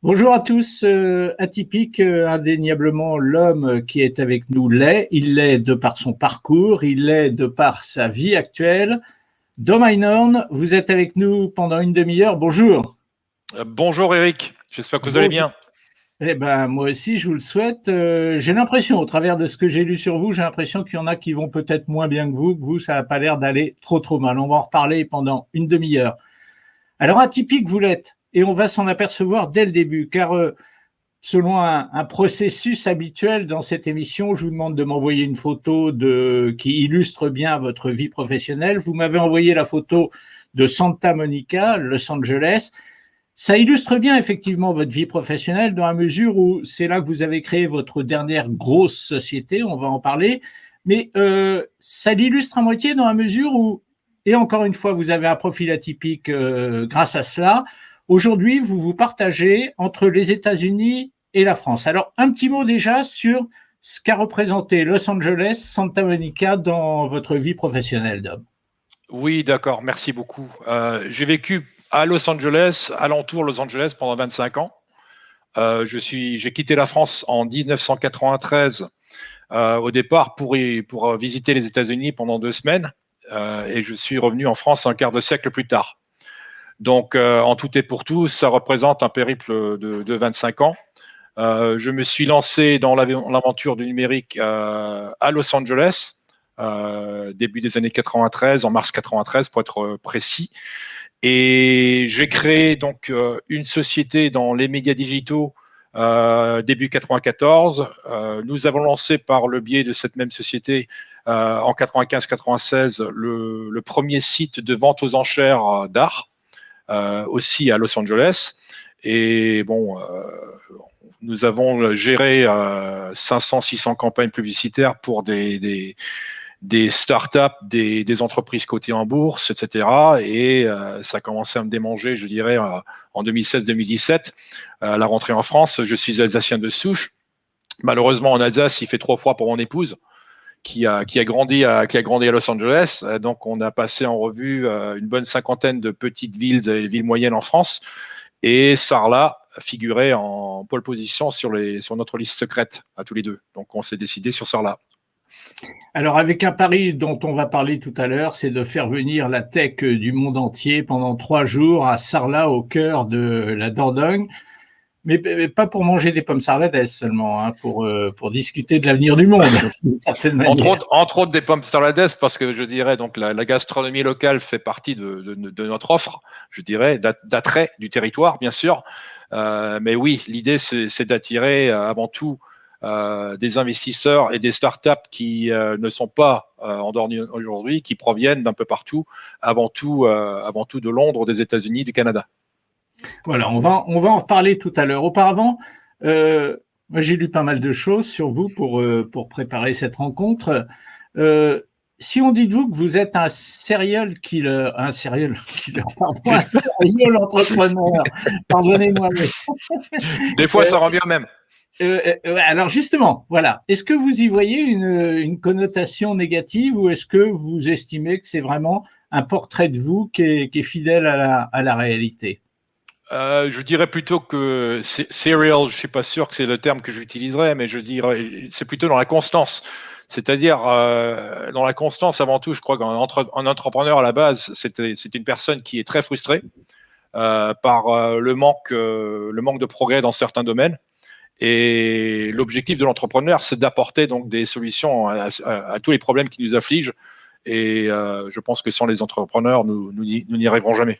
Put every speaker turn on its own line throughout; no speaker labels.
Bonjour à tous. Atypique, indéniablement, l'homme qui est avec nous l'est. Il l'est de par son parcours, il l'est de par sa vie actuelle. Dom Einhorn, vous êtes avec nous pendant une demi-heure. Bonjour.
Bonjour Eric, j'espère que vous allez
Bonjour.
bien.
Eh ben, moi aussi, je vous le souhaite. J'ai l'impression, au travers de ce que j'ai lu sur vous, j'ai l'impression qu'il y en a qui vont peut-être moins bien que vous, ça n'a pas l'air d'aller trop mal. On va en reparler pendant une demi-heure. Alors, atypique, vous l'êtes. Et on va s'en apercevoir dès le début, car selon un processus habituel dans cette émission, je vous demande de m'envoyer une photo qui illustre bien votre vie professionnelle. Vous m'avez envoyé la photo de Santa Monica, Los Angeles. Ça illustre bien effectivement votre vie professionnelle dans la mesure où c'est là que vous avez créé votre dernière grosse société, on va en parler, mais ça l'illustre à moitié dans la mesure où, et encore une fois, vous avez un profil atypique grâce à cela. Aujourd'hui, vous vous partagez entre les États-Unis et la France. Alors, un petit mot déjà sur ce qu'a représenté Los Angeles, Santa Monica dans votre vie professionnelle, Dom.
Oui, d'accord, merci beaucoup. J'ai vécu à Los Angeles, alentour Los Angeles pendant 25 ans. J'ai quitté la France en 1993 au départ pour visiter les États-Unis pendant 2 semaines et je suis revenu en France un quart de siècle plus tard. Donc, en tout et pour tout, ça représente un périple de 25 ans. Je me suis lancé dans l'aventure du numérique à Los Angeles, début des années 93, en mars 93 pour être précis. Et j'ai créé donc une société dans les médias digitaux début 94. Nous avons lancé par le biais de cette même société en 95-96 le premier site de vente aux enchères d'art, aussi à Los Angeles. Et bon, nous avons géré 500-600 campagnes publicitaires pour des startups, des entreprises cotées en bourse, etc. Et ça a commencé à me démanger, je dirais, en 2016-2017. À la rentrée en France, je suis alsacien de souche. Malheureusement, en Alsace, il fait trop froid pour mon épouse, qui a grandi à Los Angeles. Donc, on a passé en revue une bonne cinquantaine de petites villes et villes moyennes en France. Et Sarlat figurait en pole position sur notre liste secrète à tous les deux. Donc, on s'est décidé sur Sarlat.
Alors, avec un pari dont on va parler tout à l'heure, c'est de faire venir la tech du monde entier pendant 3 jours à Sarlat, au cœur de la Dordogne. Mais pas pour manger des pommes sarladaises seulement, hein, pour discuter de l'avenir du monde, d'une certaine manière.
Entre autres des pommes sarladaises, parce que je dirais donc la gastronomie locale fait partie de notre offre, je dirais, d'attrait du territoire, bien sûr. Mais oui, l'idée, c'est d'attirer avant tout des investisseurs et des startups qui ne sont pas endormis aujourd'hui, qui proviennent d'un peu partout, avant tout de Londres, des États-Unis, du Canada.
Voilà, on va en reparler tout à l'heure. Auparavant, moi j'ai lu pas mal de choses sur vous pour préparer cette rencontre. Si on dit de vous que vous êtes un serial killer, pardon, un serial entrepreneur, pardonnez-moi.
Des fois, ça revient même.
Alors justement, voilà, est-ce que vous y voyez une connotation négative ou est-ce que vous estimez que c'est vraiment un portrait de vous qui est fidèle à la réalité?
Je dirais plutôt que serial, je suis pas sûr que c'est le terme que j'utiliserais, mais je dirais c'est plutôt dans la constance. C'est-à-dire dans la constance avant tout, je crois qu'un entrepreneur à la base, c'est une personne qui est très frustrée par le manque de progrès dans certains domaines. Et l'objectif de l'entrepreneur, c'est d'apporter donc des solutions à tous les problèmes qui nous affligent. Et je pense que sans les entrepreneurs, nous n'y arriverons jamais.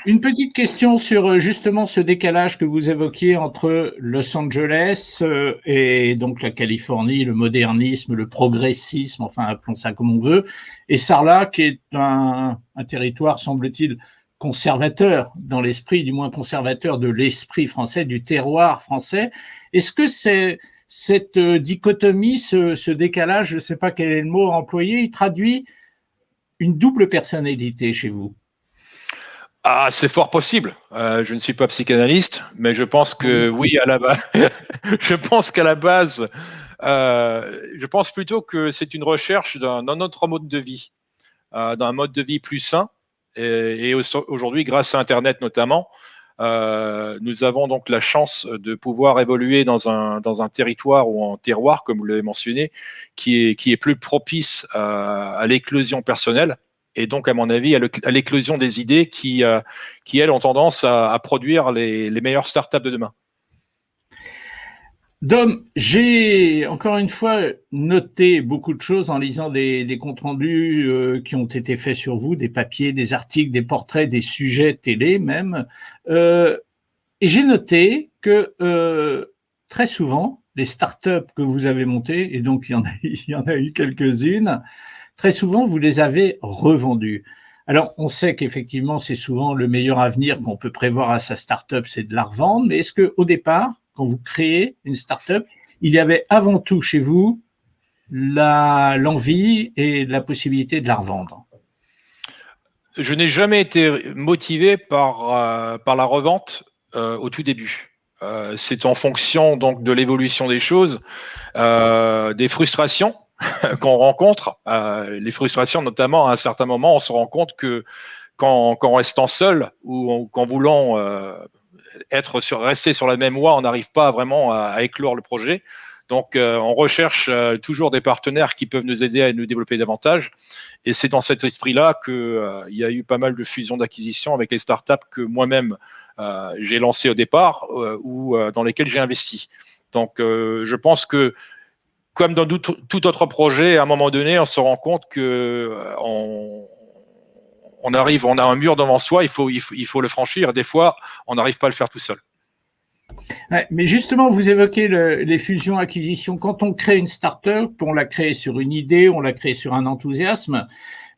Une petite question sur justement ce décalage que vous évoquiez entre Los Angeles et donc la Californie, le modernisme, le progressisme, enfin appelons ça comme on veut, et Sarlat qui est un territoire, semble-t-il, conservateur dans l'esprit, du moins conservateur de l'esprit français, du terroir français. Est-ce que cette dichotomie, ce décalage, je ne sais pas quel est le mot employé, il traduit une double personnalité chez vous?
Ah, c'est fort possible. Je ne suis pas psychanalyste, mais je pense que oui, à la base, je pense qu'à la base, je pense plutôt que c'est une recherche d'un autre mode de vie, d'un mode de vie plus sain. Et aujourd'hui, grâce à Internet notamment, Nous avons donc la chance de pouvoir évoluer dans un territoire ou un terroir, comme vous l'avez mentionné, qui est plus propice à l'éclosion personnelle et donc, à mon avis, à l'éclosion des idées qui elles, ont tendance à produire les meilleures startups de demain.
Dom, j'ai encore une fois noté beaucoup de choses en lisant des comptes rendus qui ont été faits sur vous, des papiers, des articles, des portraits, des sujets télé même. Et j'ai noté que très souvent, les startups que vous avez montées, et donc il y en a eu quelques-unes, très souvent vous les avez revendues. Alors, on sait qu'effectivement, c'est souvent le meilleur avenir qu'on peut prévoir à sa startup, c'est de la revendre. Mais est-ce qu'au départ, quand vous créez une startup, il y avait avant tout chez vous l'envie et la possibilité de la revendre?
Je n'ai jamais été motivé par la revente au tout début. C'est en fonction donc de l'évolution des choses, des frustrations qu'on rencontre, les frustrations notamment à un certain moment, on se rend compte que qu'en restant seul ou qu'en voulant rester sur la même voie, on n'arrive pas vraiment à éclore le projet. Donc, on recherche toujours des partenaires qui peuvent nous aider à nous développer davantage. Et c'est dans cet esprit-là qu'il y a eu pas mal de fusions d'acquisitions avec les startups que moi-même j'ai lancées au départ ou dans lesquelles j'ai investi. Donc, je pense que comme dans tout autre projet, à un moment donné, on se rend compte que on a un mur devant soi, il faut le franchir. Des fois, on n'arrive pas à le faire tout seul.
Ouais, mais justement, vous évoquez les fusions-acquisitions. Quand on crée une start-up, on la crée sur une idée, on la crée sur un enthousiasme.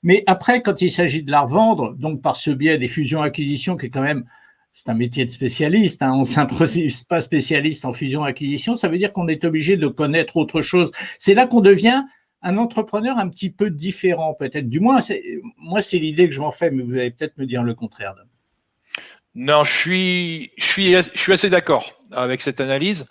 Mais après, quand il s'agit de la revendre, donc par ce biais des fusions-acquisitions, qui est quand même, c'est un métier de spécialiste, hein, on ne s'improvise pas spécialiste en fusion-acquisition, ça veut dire qu'on est obligé de connaître autre chose. C'est là qu'on devient un entrepreneur un petit peu différent, peut-être. Du moins, moi, c'est l'idée que je m'en fais, mais vous allez peut-être me dire le contraire.
Non, je suis assez d'accord avec cette analyse.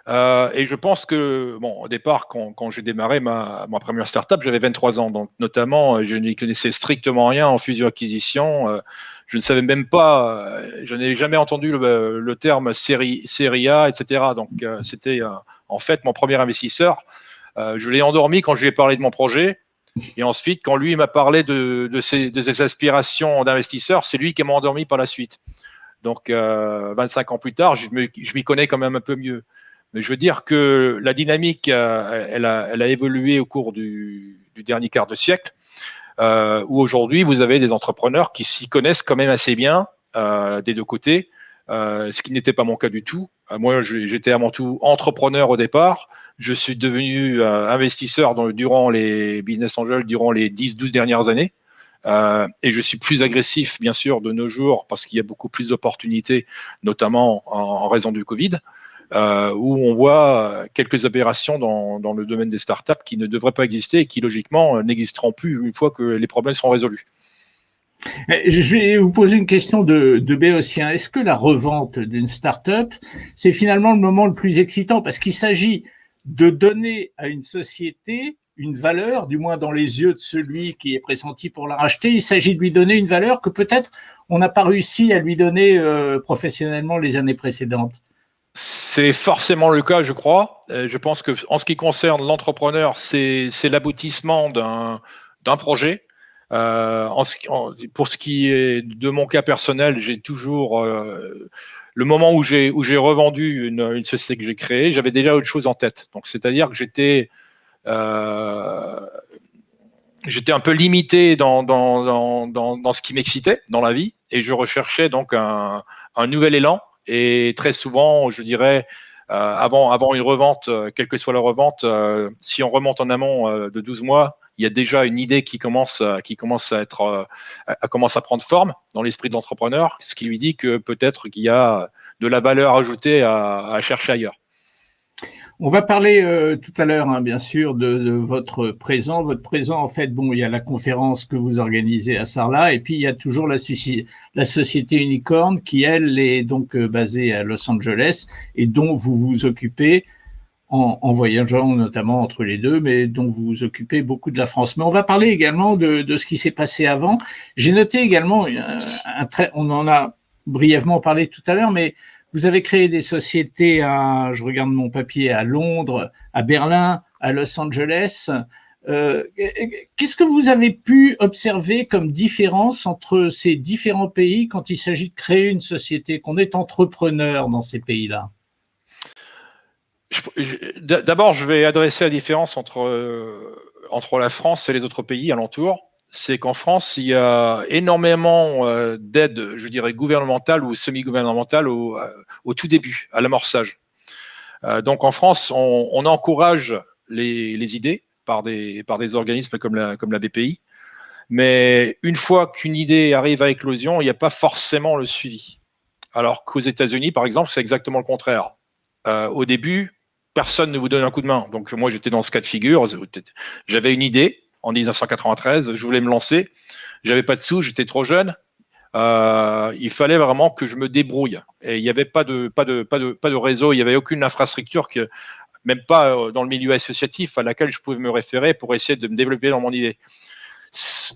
Et je pense que, bon, au départ, quand j'ai démarré ma première startup, j'avais 23 ans. Donc, notamment, je n'y connaissais strictement rien en fusion-acquisition. Je ne savais même pas, je n'ai jamais entendu le terme série A, etc. Donc, c'était en fait mon premier investisseur. Je l'ai endormi quand je lui ai parlé de mon projet. Et ensuite, quand lui m'a parlé de ses aspirations d'investisseur, c'est lui qui m'a endormi par la suite. Donc, 25 ans plus tard, je m'y connais quand même un peu mieux. Mais je veux dire que la dynamique, elle a évolué au cours du dernier quart de siècle, où aujourd'hui, vous avez des entrepreneurs qui s'y connaissent quand même assez bien des deux côtés, ce qui n'était pas mon cas du tout. Moi, j'étais avant tout entrepreneur au départ. Je suis devenu investisseur durant les business angels, durant les 10-12 dernières années. Et je suis plus agressif, bien sûr, de nos jours, parce qu'il y a beaucoup plus d'opportunités, notamment en raison du Covid, où on voit quelques aberrations dans le domaine des startups qui ne devraient pas exister et qui, logiquement, n'existeront plus une fois que les problèmes seront résolus.
Je vais vous poser une question de béotien. Est-ce que la revente d'une start-up, c'est finalement le moment le plus excitant? Parce qu'il s'agit de donner à une société une valeur, du moins dans les yeux de celui qui est pressenti pour la racheter. Il s'agit de lui donner une valeur que peut-être on n'a pas réussi à lui donner professionnellement les années précédentes.
C'est forcément le cas, je crois. Je pense que en ce qui concerne l'entrepreneur, c'est l'aboutissement d'un projet. Pour ce qui est de mon cas personnel, j'ai toujours le moment où j'ai revendu une société que j'ai créée, j'avais déjà autre chose en tête. Donc, c'est-à-dire que j'étais un peu limité dans ce qui m'excitait dans la vie et je recherchais donc un nouvel élan. Et très souvent, je dirais, avant une revente, quelle que soit la revente, si on remonte en amont de 12 mois, il y a déjà une idée qui commence à prendre forme dans l'esprit de l'entrepreneur, ce qui lui dit que peut-être qu'il y a de la valeur ajoutée à chercher ailleurs.
On va parler tout à l'heure, hein, bien sûr, de votre présent. Votre présent, en fait, bon, il y a la conférence que vous organisez à Sarlat, et puis il y a toujours la société Unicorn qui, elle, est donc basée à Los Angeles et dont vous vous occupez en voyageant notamment entre les deux, mais dont vous vous occupez beaucoup de la France. Mais on va parler également de ce qui s'est passé avant. J'ai noté également on en a brièvement parlé tout à l'heure, mais vous avez créé des sociétés je regarde mon papier, à Londres, à Berlin, à Los Angeles. Qu'est-ce que vous avez pu observer comme différence entre ces différents pays quand il s'agit de créer une société, qu'on est entrepreneur dans ces pays-là?
D'abord, je vais adresser la différence entre la France et les autres pays alentours. C'est qu'en France, il y a énormément d'aides, je dirais, gouvernementales ou semi-gouvernementales au tout début, à l'amorçage. Donc en France, on encourage les idées par des organismes comme la BPI. Mais une fois qu'une idée arrive à éclosion, il n'y a pas forcément le suivi. Alors qu'aux États-Unis, par exemple, c'est exactement le contraire. Au début, personne ne vous donne un coup de main. Donc moi, j'étais dans ce cas de figure. J'avais une idée en 1993, je voulais me lancer. J'avais pas de sous, j'étais trop jeune. Il fallait vraiment que je me débrouille. Et il n'y avait pas de réseau, il n'y avait aucune infrastructure, même pas dans le milieu associatif, à laquelle je pouvais me référer pour essayer de me développer dans mon idée.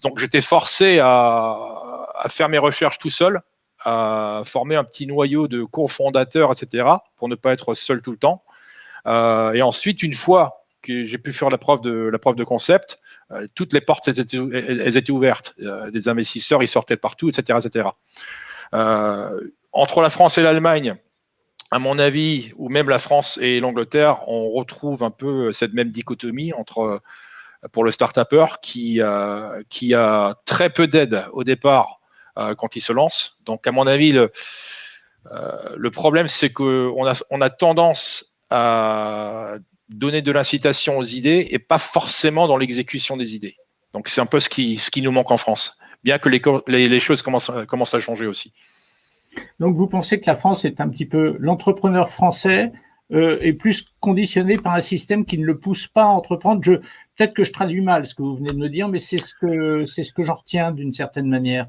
Donc j'étais forcé à faire mes recherches tout seul, à former un petit noyau de cofondateurs, etc., pour ne pas être seul tout le temps. Et ensuite, une fois que j'ai pu faire la preuve de concept, toutes les portes elles étaient ouvertes. Des investisseurs, ils sortaient de partout, etc., etc. Entre la France et l'Allemagne, à mon avis, ou même la France et l'Angleterre, on retrouve un peu cette même dichotomie pour le start-upper qui a très peu d'aide au départ quand il se lance. Donc, à mon avis, le problème, c'est qu'on a tendance à donner de l'incitation aux idées et pas forcément dans l'exécution des idées. Donc, c'est un peu ce qui nous manque en France, bien que les choses commencent à changer aussi.
Donc, vous pensez que la France est un petit peu, l'entrepreneur français est plus conditionné par un système qui ne le pousse pas à entreprendre. Peut-être que je traduis mal ce que vous venez de me dire, mais c'est ce que j'en retiens d'une certaine manière.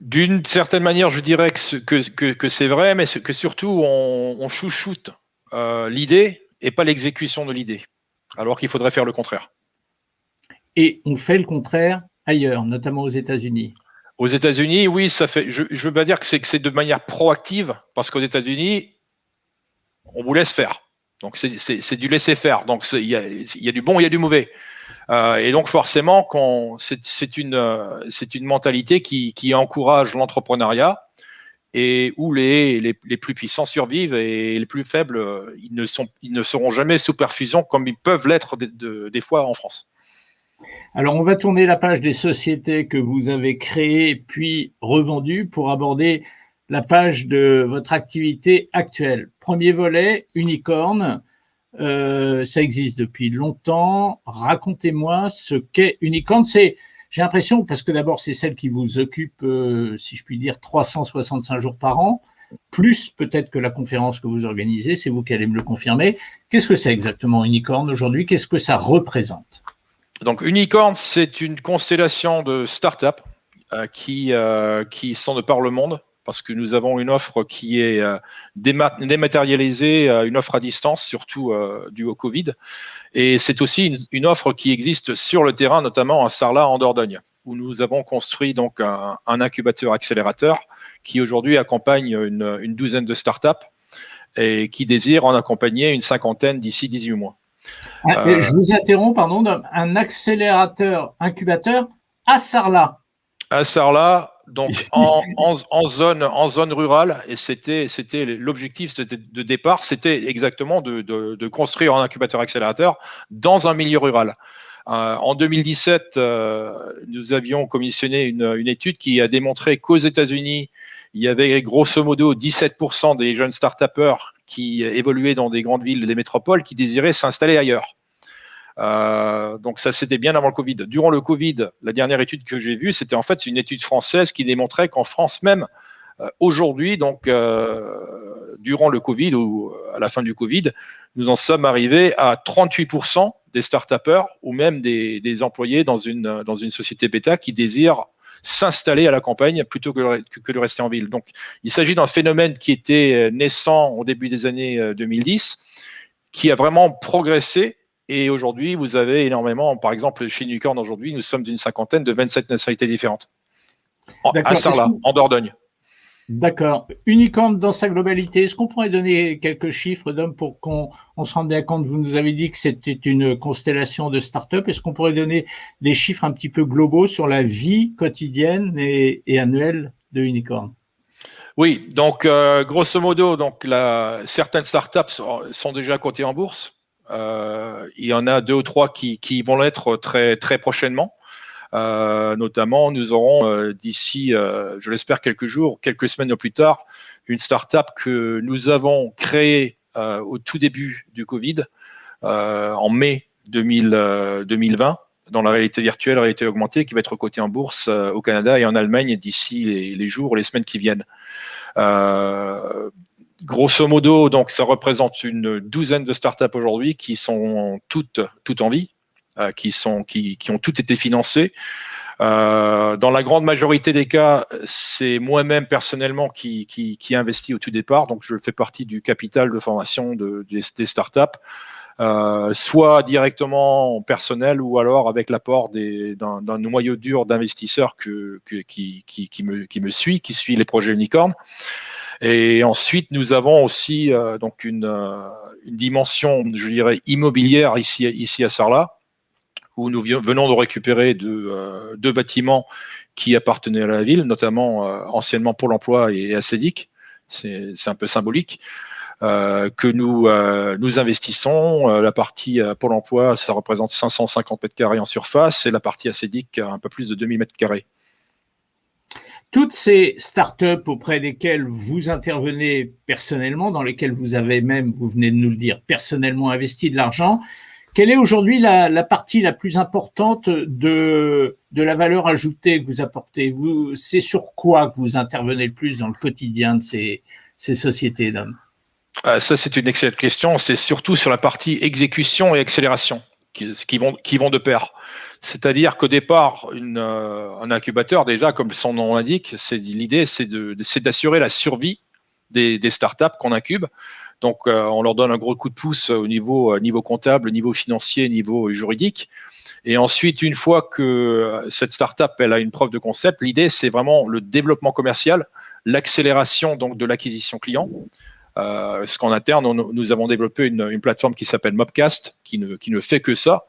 D'une certaine manière, je dirais que c'est vrai, mais que surtout on chouchoute l'idée et pas l'exécution de l'idée, alors qu'il faudrait faire le contraire.
Et on fait le contraire ailleurs, notamment aux États-Unis.
Aux États-Unis, oui, ça fait. Je veux pas dire que c'est de manière proactive, parce qu'aux États-Unis, on vous laisse faire. Donc c'est du laisser faire. Donc il y a du bon, il y a du mauvais. Et donc forcément, c'est une mentalité qui encourage l'entrepreneuriat et où les plus puissants survivent et les plus faibles, ils ne seront jamais sous perfusion comme ils peuvent l'être des fois en France.
Alors, on va tourner la page des sociétés que vous avez créées puis revendues pour aborder la page de votre activité actuelle. Premier volet, Unicorn. Ça existe depuis longtemps. Racontez-moi ce qu'est Unicorn. J'ai l'impression, parce que d'abord, c'est celle qui vous occupe, si je puis dire, 365 jours par an, plus peut-être que la conférence que vous organisez. C'est vous qui allez me le confirmer. Qu'est-ce que c'est exactement Unicorn aujourd'hui? Qu'est-ce que ça représente?
Donc Unicorn, c'est une constellation de startups qui sont de par le monde, parce que nous avons une offre qui est dématérialisée, une offre à distance, surtout due au Covid. Et c'est aussi une offre qui existe sur le terrain, notamment à Sarlat, en Dordogne, où nous avons construit donc un incubateur accélérateur qui aujourd'hui accompagne une douzaine de startups et qui désire en accompagner une cinquantaine d'ici 18 mois.
Je vous interromps, pardon, un accélérateur incubateur à Sarlat.
À Sarlat, donc en zone rurale, et c'était l'objectif de départ, c'était exactement de construire un incubateur accélérateur dans un milieu rural. En 2017, nous avions commissionné une étude qui a démontré qu'aux États-Unis, il y avait grosso modo 17% des jeunes start-upers qui évoluaient dans des grandes villes, des métropoles, qui désiraient s'installer ailleurs. Donc ça, c'était bien avant le Covid. Durant le Covid, la dernière étude que j'ai vue, c'était en fait une étude française qui démontrait qu'en France même, aujourd'hui, donc durant le Covid ou à la fin du Covid, nous en sommes arrivés à 38% des start-upers ou même des employés dans une société bêta qui désirent s'installer à la campagne plutôt que de rester en ville. Donc il s'agit d'un phénomène qui était naissant au début des années 2010, qui a vraiment progressé. Et aujourd'hui, vous avez énormément, par exemple, chez Unicorn, aujourd'hui, nous sommes d'une cinquantaine de 27 nationalités différentes. À Sarlat, en Dordogne.
D'accord. Unicorn dans sa globalité, est-ce qu'on pourrait donner quelques chiffres, Dom, pour qu'on se rende bien compte? Vous nous avez dit que c'était une constellation de startups. Est-ce qu'on pourrait donner des chiffres un petit peu globaux sur la vie quotidienne et annuelle de Unicorn?
Oui, donc grosso modo, donc certaines startups sont déjà cotées en bourse. Il y en a deux ou trois qui vont l'être très très prochainement. Notamment, nous aurons d'ici, je l'espère, quelques jours, quelques semaines au plus tard, une startup que nous avons créée au tout début du Covid, en mai 2020, dans la réalité virtuelle, réalité augmentée, qui va être cotée en bourse au Canada et en Allemagne d'ici les jours, les semaines qui viennent. Grosso modo, donc ça représente une douzaine de startups aujourd'hui qui sont toutes en vie, qui ont toutes été financées. Dans la grande majorité des cas, c'est moi-même personnellement qui investis au tout départ, donc je fais partie du capital de formation des startups, soit directement personnel ou alors avec l'apport d'un noyau dur d'investisseurs qui me suit, qui suit les projets unicornes. Et ensuite, nous avons aussi donc une dimension, je dirais, immobilière ici à Sarlat, où nous venons de récupérer deux bâtiments qui appartenaient à la ville, notamment anciennement Pôle emploi et ACEDIC. C'est un peu symbolique. Que nous investissons. La partie Pôle emploi, ça représente 550 mètres carrés en surface, et la partie ACEDIC, un peu plus de 2000 mètres carrés.
Toutes ces startups auprès desquelles vous intervenez personnellement, dans lesquelles vous avez même, vous venez de nous le dire, personnellement investi de l'argent, quelle est aujourd'hui la partie la plus importante de la valeur ajoutée que vous apportez? C'est sur quoi que vous intervenez le plus dans le quotidien de ces sociétés, Dom?
Ça, c'est une excellente question. C'est surtout sur la partie exécution et accélération qui vont de pair. C'est-à-dire qu'au départ, un incubateur, déjà, comme son nom l'indique, l'idée, c'est d'assurer la survie des startups qu'on incube. Donc, on leur donne un gros coup de pouce au niveau comptable, niveau financier, niveau juridique. Et ensuite, une fois que cette startup elle a une preuve de concept, l'idée, c'est vraiment le développement commercial, l'accélération donc de l'acquisition client. Ce qu'en interne, nous avons développé une plateforme qui s'appelle Mobcast, qui ne fait que ça.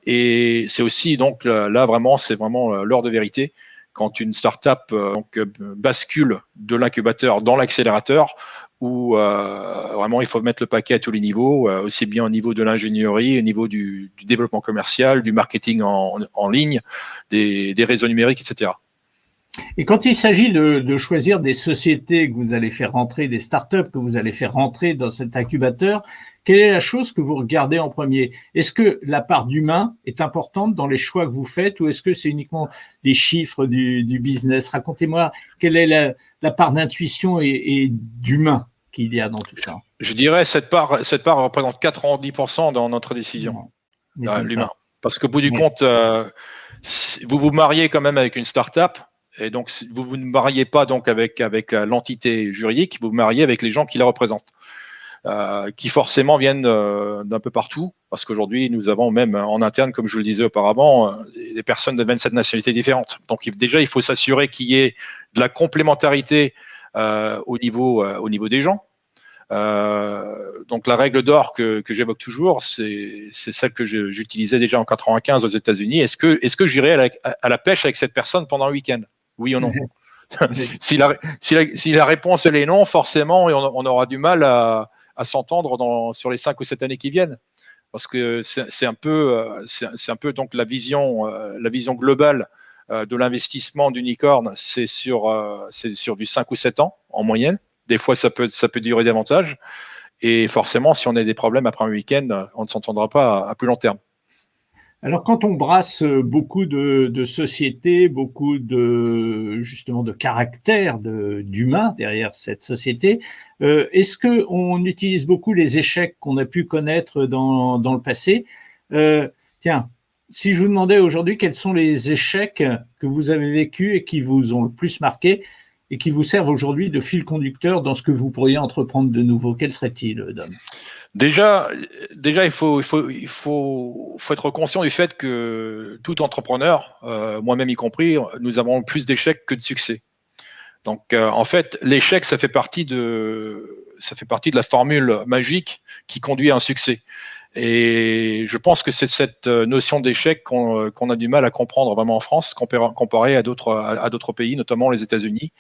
Et c'est aussi, donc là, vraiment, c'est vraiment l'heure de vérité. Quand une startup bascule de l'incubateur dans l'accélérateur, où vraiment il faut mettre le paquet à tous les niveaux, aussi bien au niveau de l'ingénierie, au niveau du développement commercial, du marketing en ligne, des réseaux numériques, etc.
Et quand il s'agit de choisir des sociétés que vous allez faire rentrer, des startups que vous allez faire rentrer dans cet incubateur, quelle est la chose que vous regardez en premier? Est-ce que la part d'humain est importante dans les choix que vous faites, ou est-ce que c'est uniquement des chiffres du business? Racontez-moi quelle est la part d'intuition et d'humain qu'il y a dans tout ça.
Je dirais cette part représente 90% dans notre décision,
Non, m'étonne
l'humain.
pas.
Parce qu'au bout du
Mais,
compte, vous vous mariez quand même avec une start-up, et donc vous ne mariez pas donc avec l'entité juridique, vous vous mariez avec les gens qui la représentent, qui forcément viennent d'un peu partout, parce qu'aujourd'hui nous avons même en interne, comme je le disais auparavant, des personnes de 27 nationalités différentes. Donc déjà il faut s'assurer qu'il y ait de la complémentarité au niveau des gens. Donc la règle d'or que j'évoque toujours, c'est celle que j'utilisais déjà en 95 aux États-Unis. Est-ce que j'irai à la pêche avec cette personne pendant un week-end? Oui ou non? Si la réponse elle est non, forcément, on aura du mal à s'entendre sur les 5 ou 7 années qui viennent. Parce que c'est un peu donc la vision globale de l'investissement d'Unicorn, c'est sur du 5 ou 7 ans en moyenne. Des fois, ça peut durer davantage. Et forcément, si on a des problèmes après un week-end, on ne s'entendra pas à plus long terme.
Alors, quand on brasse beaucoup de sociétés, beaucoup justement de caractères d'humains derrière cette société, est-ce que on utilise beaucoup les échecs qu'on a pu connaître dans le passé? Tiens, si je vous demandais aujourd'hui quels sont les échecs que vous avez vécus et qui vous ont le plus marqué et qui vous servent aujourd'hui de fil conducteur dans ce que vous pourriez entreprendre de nouveau, quels seraient-ils, Dom?
Déjà, il faut être conscient du fait que tout entrepreneur, moi-même y compris, nous avons plus d'échecs que de succès. Donc, en fait, l'échec, ça fait partie de la formule magique qui conduit à un succès. Et je pense que c'est cette notion d'échec qu'on a du mal à comprendre vraiment en France, comparé à d'autres pays, notamment les États-Unis,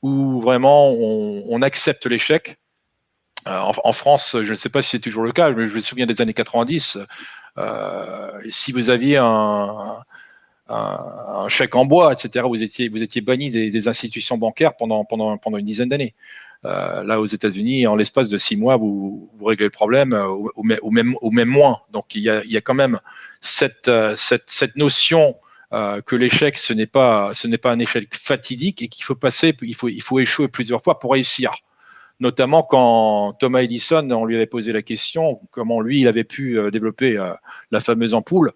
où vraiment on accepte l'échec. En France, je ne sais pas si c'est toujours le cas, mais je me souviens des années 90. Si vous aviez un chèque en bois, etc., vous étiez banni des institutions bancaires pendant une dizaine d'années. Là, aux États-Unis, en l'espace de 6 mois, vous réglez le problème, ou même moins. Donc, il y a quand même cette notion que l'échec, ce n'est pas un échec fatidique et qu'il faut il faut échouer plusieurs fois pour réussir. Notamment quand Thomas Edison, on lui avait posé la question comment lui, il avait pu développer la fameuse ampoule,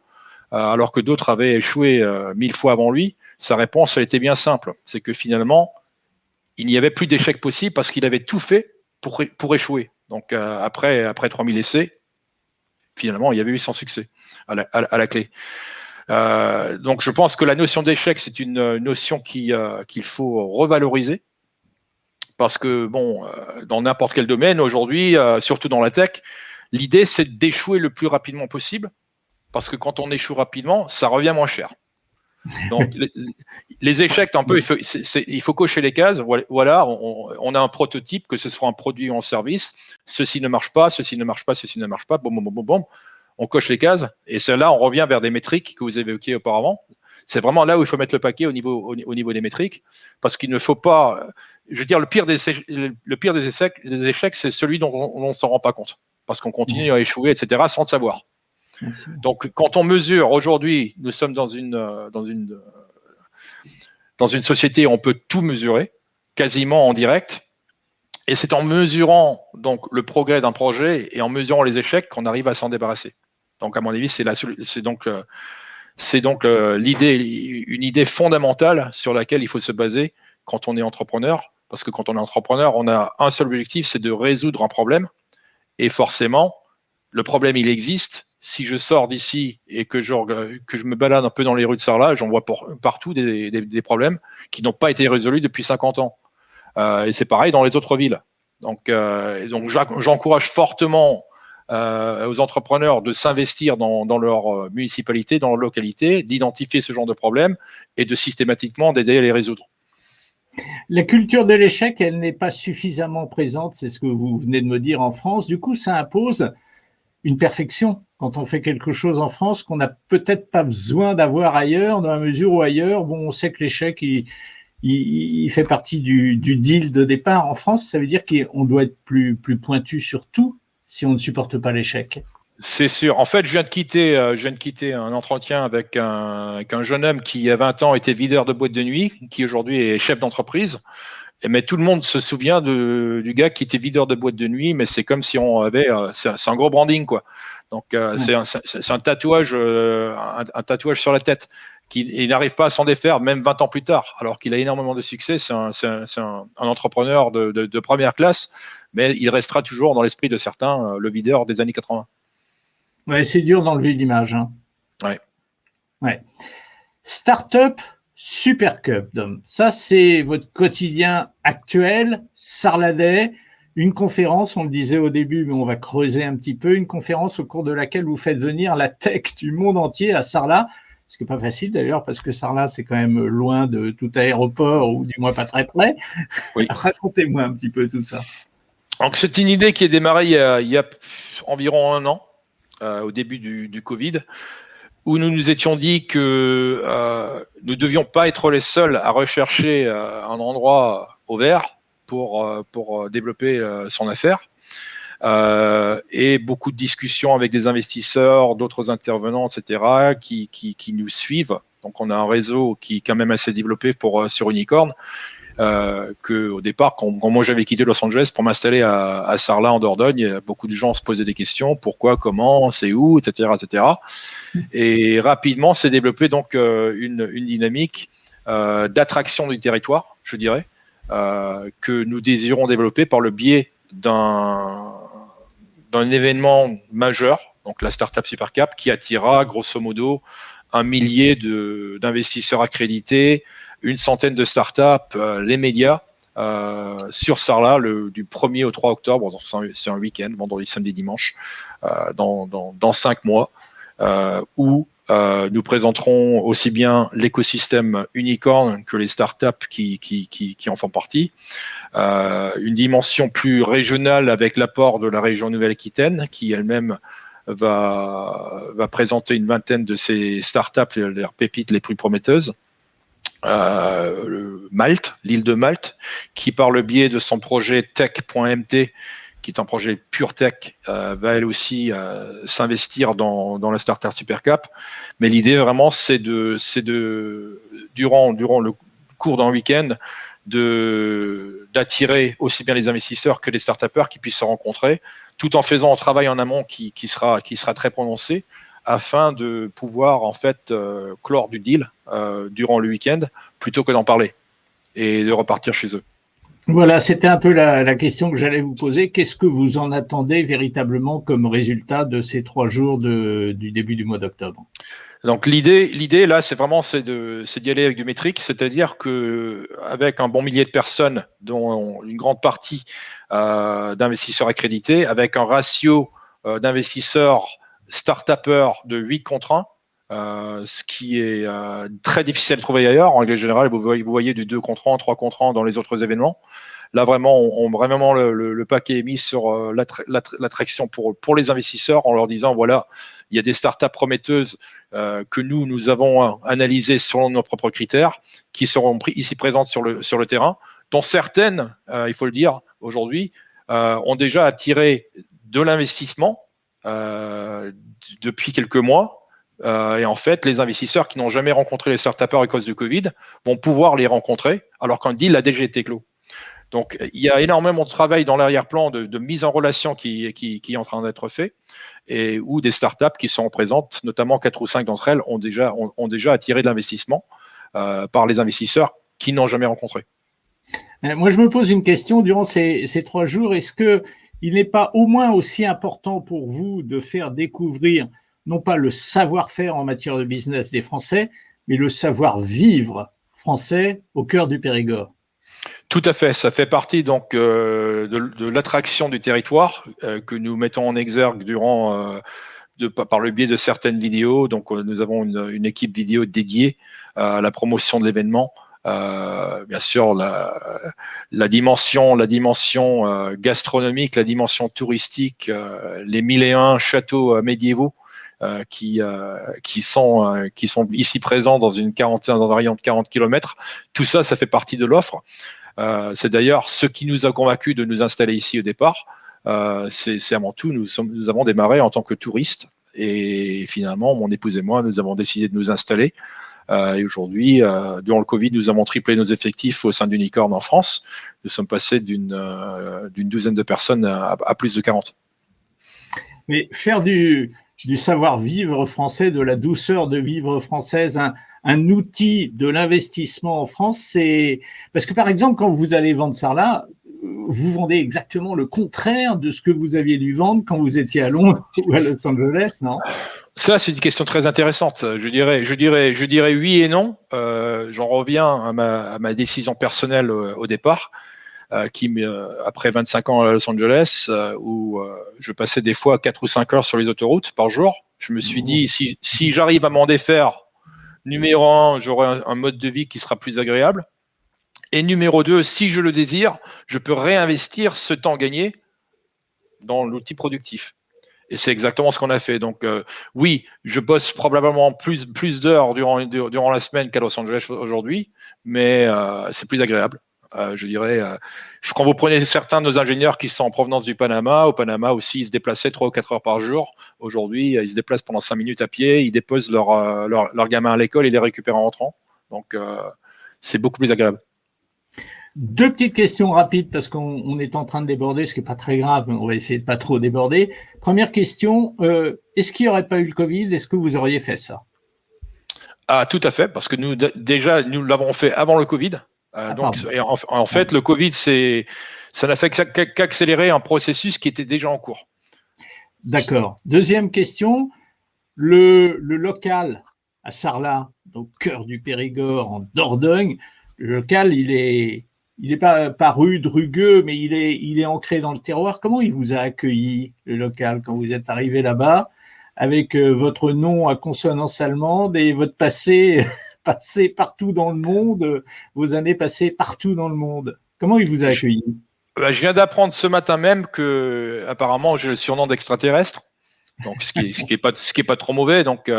alors que d'autres avaient échoué 1000 fois avant lui. Sa réponse, elle était bien simple. C'est que finalement, il n'y avait plus d'échec possible parce qu'il avait tout fait pour échouer. Donc, après 3000 essais, finalement, il y avait eu 100 succès à la clé. Donc, je pense que la notion d'échec, c'est une notion qu'il faut revaloriser. Parce que, bon, dans n'importe quel domaine, aujourd'hui, surtout dans la tech, l'idée, c'est d'échouer le plus rapidement possible. Parce que quand on échoue rapidement, ça revient moins cher. Donc, les échecs, un peu, il faut cocher les cases. Voilà, on a un prototype, que ce soit un produit ou un service. Ceci ne marche pas, ceci ne marche pas, ceci ne marche pas. Bon, bon, bon, bon, bon. On coche les cases. Et c'est là, on revient vers des métriques que vous avez évoquées auparavant. C'est vraiment là où il faut mettre le paquet au niveau des métriques. Parce qu'il ne faut pas. Je veux dire, le pire des échecs, c'est celui dont on ne s'en rend pas compte. Parce qu'on continue à échouer, etc., sans le savoir. Donc, quand on mesure, aujourd'hui, nous sommes dans une société où on peut tout mesurer, quasiment en direct. Et c'est en mesurant donc le progrès d'un projet et en mesurant les échecs qu'on arrive à s'en débarrasser. Donc, à mon avis, c'est donc une idée fondamentale sur laquelle il faut se baser quand on est entrepreneur. Parce que quand on est entrepreneur, on a un seul objectif, c'est de résoudre un problème. Et forcément, le problème, il existe. Si je sors d'ici et que je me balade un peu dans les rues de Sarlat, j'en vois partout des problèmes qui n'ont pas été résolus depuis 50 ans. Et c'est pareil dans les autres villes. Donc j'encourage fortement aux entrepreneurs de s'investir dans leur municipalité, dans leur localité, d'identifier ce genre de problèmes et de systématiquement d'aider à les résoudre.
La culture de l'échec, elle n'est pas suffisamment présente, c'est ce que vous venez de me dire en France. Du coup, ça impose une perfection quand on fait quelque chose en France qu'on n'a peut-être pas besoin d'avoir ailleurs, dans la mesure où ailleurs, bon, on sait que l'échec, il fait partie du deal de départ. En France, ça veut dire qu'on doit être plus pointu sur tout si on ne supporte pas l'échec.
C'est sûr. En fait, je viens de quitter un entretien avec un jeune homme qui, à 20 ans, était videur de boîte de nuit, qui aujourd'hui est chef d'entreprise. Mais tout le monde se souvient du gars qui était videur de boîte de nuit, mais c'est comme si on avait, c'est un gros branding, quoi. Donc, c'est un tatouage, un tatouage sur la tête il n'arrive pas à s'en défaire, même 20 ans plus tard, alors qu'il a énormément de succès. C'est un entrepreneur de première classe, mais il restera toujours dans l'esprit de certains le videur des années 80.
Ouais, c'est dur d'enlever l'image. Hein. Ouais. Startup Super Cup, Dom. Ça, c'est votre quotidien actuel, sarladais. Une conférence, on le disait au début, mais on va creuser un petit peu, une conférence au cours de laquelle vous faites venir la tech du monde entier à Sarlat. Ce qui n'est pas facile d'ailleurs, parce que Sarlat, c'est quand même loin de tout aéroport, ou du moins pas très près. Oui. Racontez-moi un petit peu tout ça.
Donc, c'est une idée qui est démarrée il y a environ 1 an, au début du Covid, où nous nous étions dit que nous ne devions pas être les seuls à rechercher un endroit au vert pour développer son affaire. Et beaucoup de discussions avec des investisseurs, d'autres intervenants, etc., qui nous suivent. Donc, on a un réseau qui est quand même assez développé sur Unicorn. Que au départ, quand moi j'avais quitté Los Angeles pour m'installer à Sarlat en Dordogne, beaucoup de gens se posaient des questions, pourquoi, comment, c'est où, etc., etc. Et rapidement, s'est développé donc une dynamique d'attraction du territoire, je dirais, que nous désirons développer par le biais d'un événement majeur, donc la Startup Super Cup, qui attirera grosso modo 1 millier d'investisseurs accrédités, une centaine de startups, les médias, sur Sarlat du 1er au 3 octobre. C'est un week-end, vendredi, samedi, dimanche, dans 5 mois, où nous présenterons aussi bien l'écosystème unicorn que les startups qui en font partie. Une dimension plus régionale avec l'apport de la région Nouvelle-Aquitaine, qui elle-même va présenter une vingtaine de ces startups, leurs pépites les plus prometteuses. Malte, l'île de Malte, qui par le biais de son projet tech.mt, qui est un projet pure tech, va elle aussi s'investir dans la Startup Supercap. Mais l'idée vraiment, c'est durant le cours d'un week-end, d'attirer aussi bien les investisseurs que les start-upers qui puissent se rencontrer, tout en faisant un travail en amont qui sera très prononcé, afin de pouvoir en fait clore du deal durant le week-end, plutôt que d'en parler et de repartir chez eux.
Voilà, c'était un peu la question que j'allais vous poser. Qu'est-ce que vous en attendez véritablement comme résultat de ces 3 jours du début du mois d'octobre?
Donc l'idée là, c'est d'y aller avec du métrique, c'est-à-dire que avec un bon millier de personnes, dont une grande partie d'investisseurs accrédités, avec un ratio d'investisseurs start-upers de 8 contre 1, ce qui est très difficile à trouver ailleurs. En règle générale, vous voyez du 2 contre 1, 3 contre 1 dans les autres événements. Là, vraiment, vraiment le paquet est mis sur l'attraction pour les investisseurs, en leur disant, voilà, il y a des startups prometteuses que nous avons analysées selon nos propres critères, qui seront ici présentes sur le terrain, dont certaines, il faut le dire, aujourd'hui, ont déjà attiré de l'investissement depuis quelques mois. Et en fait, les investisseurs qui n'ont jamais rencontré les startupers à cause du Covid vont pouvoir les rencontrer, alors qu'un deal a déjà été clos. Donc, il y a énormément de travail dans l'arrière-plan de mise en relation qui est en train d'être fait, et où des startups qui sont présentes, notamment 4 ou 5 d'entre elles, ont déjà attiré de l'investissement par les investisseurs qui n'ont jamais rencontré.
Moi, je me pose une question durant ces 3 jours. Est-ce qu'il n'est pas au moins aussi important pour vous de faire découvrir non pas le savoir-faire en matière de business des Français, mais le savoir-vivre français au cœur du Périgord?
Tout à fait, ça fait partie donc de l'attraction du territoire que nous mettons en exergue par le biais de certaines vidéos. Donc nous avons une équipe vidéo dédiée à la promotion de l'événement. Bien sûr, la dimension gastronomique, la dimension touristique, les 1001 châteaux médiévaux qui sont ici présents dans un rayon de 40 km. Tout ça, ça fait partie de l'offre. C'est d'ailleurs ce qui nous a convaincus de nous installer ici au départ. C'est avant tout, nous avons démarré en tant que touristes, et finalement, mon épouse et moi, nous avons décidé de nous installer. Et aujourd'hui, durant le Covid, nous avons triplé nos effectifs au sein d'Unicorn en France. Nous sommes passés d'une douzaine de personnes à plus de 40.
Mais faire du savoir-vivre français, de la douceur de vivre française, un outil de l'investissement en France, c'est parce que par exemple, quand vous allez vendre Sarlat, vous vendez exactement le contraire de ce que vous aviez dû vendre quand vous étiez à Londres ou à Los Angeles, non?
Ça, c'est une question très intéressante. Je dirais oui et non. J'en reviens à ma décision personnelle au départ, après 25 ans à Los Angeles, où je passais des fois 4 ou 5 heures sur les autoroutes par jour. Je me suis dit, si j'arrive à m'en défaire, numéro 1, j'aurai un mode de vie qui sera plus agréable. Et numéro 2, si je le désire, je peux réinvestir ce temps gagné dans l'outil productif. Et c'est exactement ce qu'on a fait. Donc oui, je bosse probablement plus d'heures durant la semaine qu'à Los Angeles aujourd'hui, mais c'est plus agréable. Je dirais, quand vous prenez certains de nos ingénieurs qui sont en provenance du Panama, au Panama aussi, ils se déplaçaient 3 ou 4 heures par jour. Aujourd'hui, ils se déplacent pendant 5 minutes à pied, ils déposent leur gamin à l'école et les récupèrent en rentrant. Donc c'est beaucoup plus agréable.
2 petites questions rapides parce qu'on est en train de déborder, ce qui n'est pas très grave, mais on va essayer de pas trop déborder. Première question, est-ce qu'il n'y aurait pas eu le Covid? Est-ce que vous auriez fait ça?
Ah, tout à fait, parce que nous l'avons fait avant le Covid. En fait, le Covid, ça n'a fait qu'accélérer un processus qui était déjà en cours.
D'accord. Deuxième question, le local à Sarlat, au cœur du Périgord, en Dordogne. Le local, il est pas rude, rugueux, mais il est ancré dans le terroir. Comment il vous a accueilli, le local, quand vous êtes arrivé là-bas, avec votre nom à consonance allemande et votre passé, passé partout dans le monde, vos années passées partout dans le monde? Comment il vous a accueilli?
Je viens d'apprendre ce matin même que, apparemment, j'ai le surnom d'extraterrestre. Donc, ce qui est pas trop mauvais. Donc,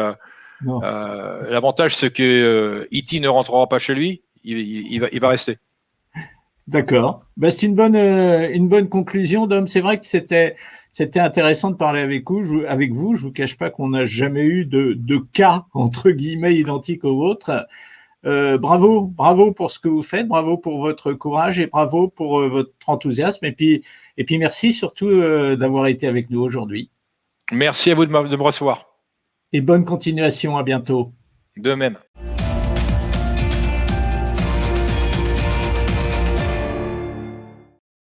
l'avantage, c'est que E.T. ne rentrera pas chez lui. Il va rester.
D'accord. Ben, c'est une bonne conclusion, Dom. C'est vrai que c'était intéressant de parler avec vous. Je vous cache pas qu'on n'a jamais eu de cas, entre guillemets, identiques aux vôtres. Bravo pour ce que vous faites, bravo pour votre courage et bravo pour votre enthousiasme. Et puis merci surtout d'avoir été avec nous aujourd'hui.
Merci à vous de me recevoir.
Et bonne continuation, à bientôt.
De même.